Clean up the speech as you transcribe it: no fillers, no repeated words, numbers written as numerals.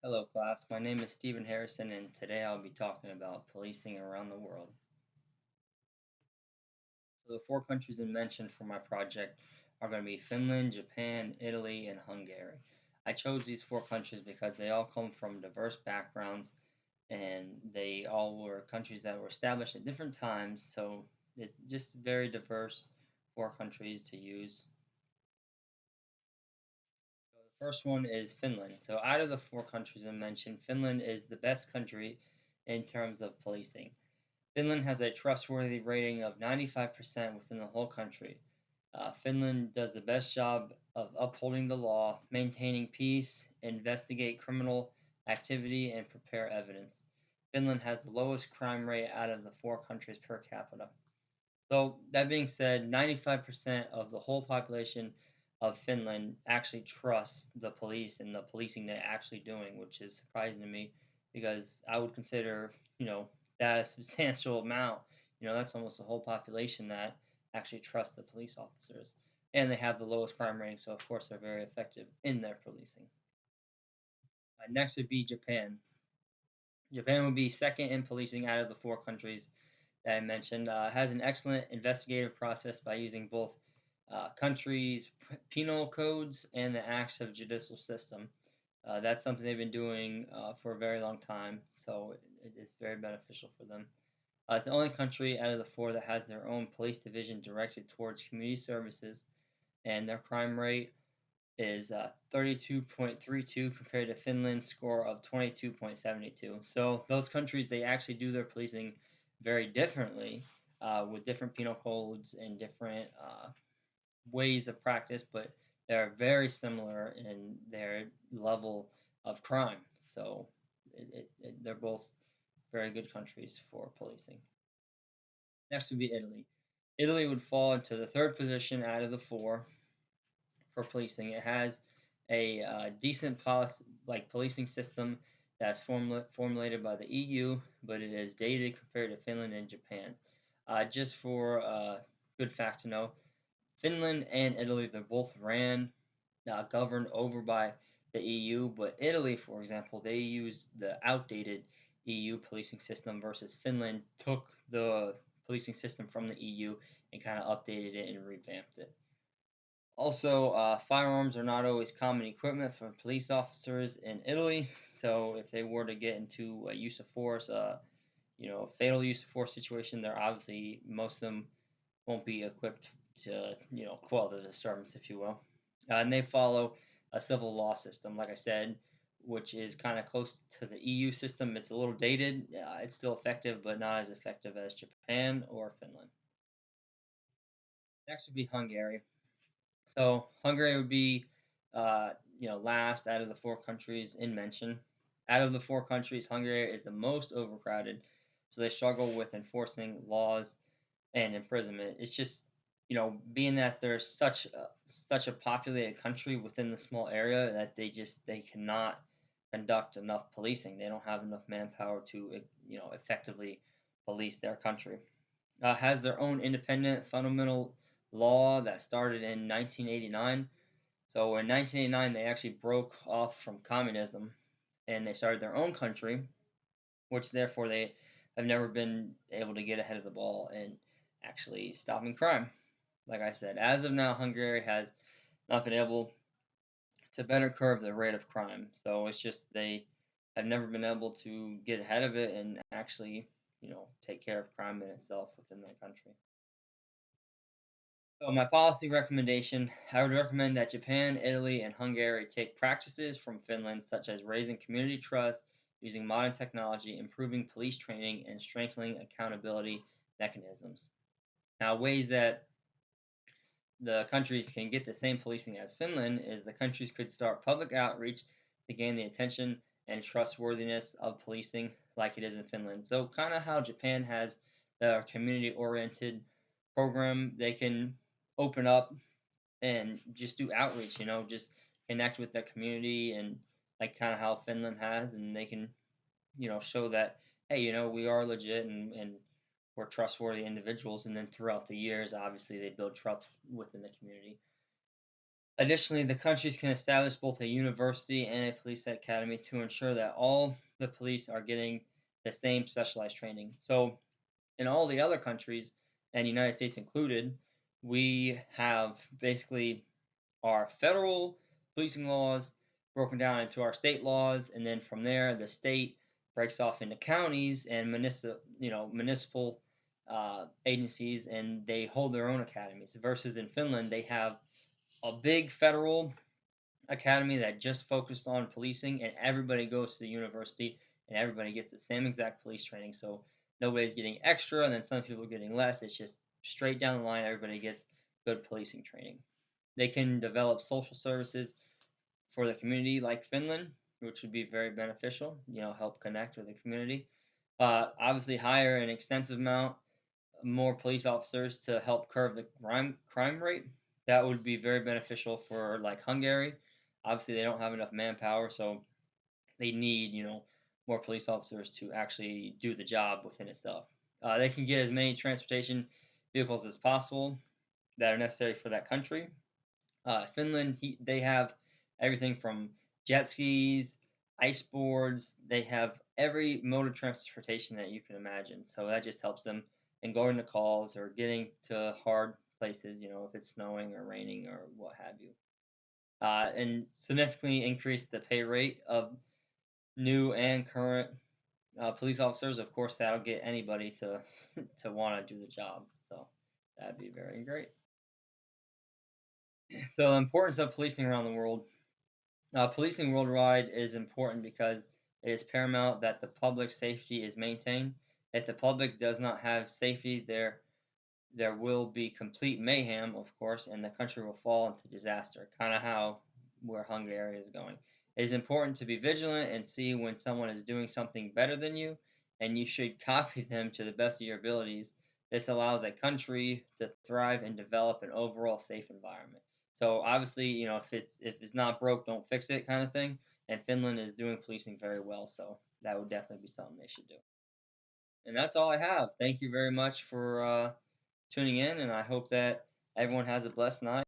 Hello, class. My name is Stephen Harrison, and today I'll be talking about policing around the world. So, the four countries I mentioned for my project are going to be Finland, Japan, Italy, and Hungary. I chose these four countries because they all come from diverse backgrounds and they all were countries that were established at different times, so it's just very diverse four countries to use. So the first one is Finland. So out of the four countries I mentioned, Finland is the best country in terms of policing. Finland has a trustworthy rating of 95% within the whole country. Finland does the best job of upholding the law, maintaining peace, investigate criminal activity, and prepare evidence. Finland has the lowest crime rate out of the four countries per capita. So, that being said, 95% of the whole population of Finland actually trusts the police and the policing they're actually doing, which is surprising to me because I would consider, that a substantial amount. That's almost the whole population that actually trusts the police officers. And they have the lowest crime rating, so of course they're very effective in their policing. Next would be Japan. Japan would be second in policing out of the four countries that I mentioned. Has an excellent investigative process by using both countries' penal codes and the acts of judicial system. That's something they've been doing for a very long time, so it is very beneficial for them. It's the only country out of the four that has their own police division directed towards community services, and their crime rate is 32.32 compared to Finland's score of 22.72. So those countries, they actually do their policing very differently, with different penal codes and different ways of practice, but they're very similar in their level of crime. So they're both very good countries for policing. Next would be Italy. Italy would fall into the third position out of the four for policing. It has a decent policing system that's formulated by the EU, but it is dated compared to Finland and Japan. Just for good fact to know, Finland and Italy, they're both governed over by the EU, but Italy, for example, they use the outdated EU policing system versus Finland took the policing system from the EU and kind of updated it and revamped it. Also, firearms are not always common equipment for police officers in Italy. So if they were to get into a use of force, fatal use of force situation, they're obviously most of them won't be equipped to, quell the disturbance, if you will. And they follow a civil law system, like I said, which is kind of close to the EU system. It's a little dated. It's still effective, but not as effective as Japan or Finland. Next would be Hungary. So Hungary would be, last out of the four countries in mention. Out of the four countries, Hungary is the most overcrowded, so they struggle with enforcing laws and imprisonment. It's just, being that there's such a populated country within the small area that they cannot conduct enough policing. They don't have enough manpower to, effectively police their country. Has their own independent fundamental law that started in 1989. So in 1989, they actually broke off from communism and they started their own country, which therefore they have never been able to get ahead of the ball in actually stopping crime. Like I said, as of now, Hungary has not been able to better curb the rate of crime. So it's just they have never been able to get ahead of it and actually, take care of crime in itself within their country. So my policy recommendation, I would recommend that Japan, Italy, and Hungary take practices from Finland, such as raising community trust, using modern technology, improving police training, and strengthening accountability mechanisms. Now, ways that the countries can get the same policing as Finland is the countries could start public outreach to gain the attention and trustworthiness of policing like it is in Finland. So, kind of how Japan has the community oriented program, they can open up and just do outreach, just connect with the community and like kind of how Finland has, and they can, show that, hey, we are legit and we're trustworthy individuals. And then throughout the years, obviously, they build trust within the community. Additionally, the countries can establish both a university and a police academy to ensure that all the police are getting the same specialized training. So, in all the other countries, and the United States included, we have basically our federal policing laws broken down into our state laws, and then from there, the state breaks off into counties and municipal agencies, and they hold their own academies. Versus in Finland, they have a big federal academy that just focused on policing, and everybody goes to the university, and everybody gets the same exact police training. So nobody's getting extra, and then some people are getting less. It's just straight down the line. Everybody gets good policing training. They can develop social services for the community like Finland, which would be very beneficial. Help connect with the community. Obviously, hire an extensive amount more police officers to help curb the crime rate. That would be very beneficial for like Hungary. Obviously, they don't have enough manpower, so they need more police officers to actually do the job within itself. They can get as many transportation vehicles as possible that are necessary for that country. Finland, they have everything from jet skis, ice boards. They have every mode of transportation that you can imagine. So that just helps them in going to calls or getting to hard places, if it's snowing or raining or what have you. And significantly increase the pay rate of new and current police officers. Of course, that'll get anybody to to want to do the job. So that'd be very great. So the importance of policing around the world. Policing worldwide is important because it is paramount that the public safety is maintained. If the public does not have safety, there will be complete mayhem, of course, and the country will fall into disaster. Kind of how where Hungary is going. It is important to be vigilant and see when someone is doing something better than you, and you should copy them to the best of your abilities. This allows a country to thrive and develop an overall safe environment. So obviously, if it's not broke, don't fix it kind of thing. And Finland is doing policing very well, so that would definitely be something they should do. And that's all I have. Thank you very much for tuning in, and I hope that everyone has a blessed night.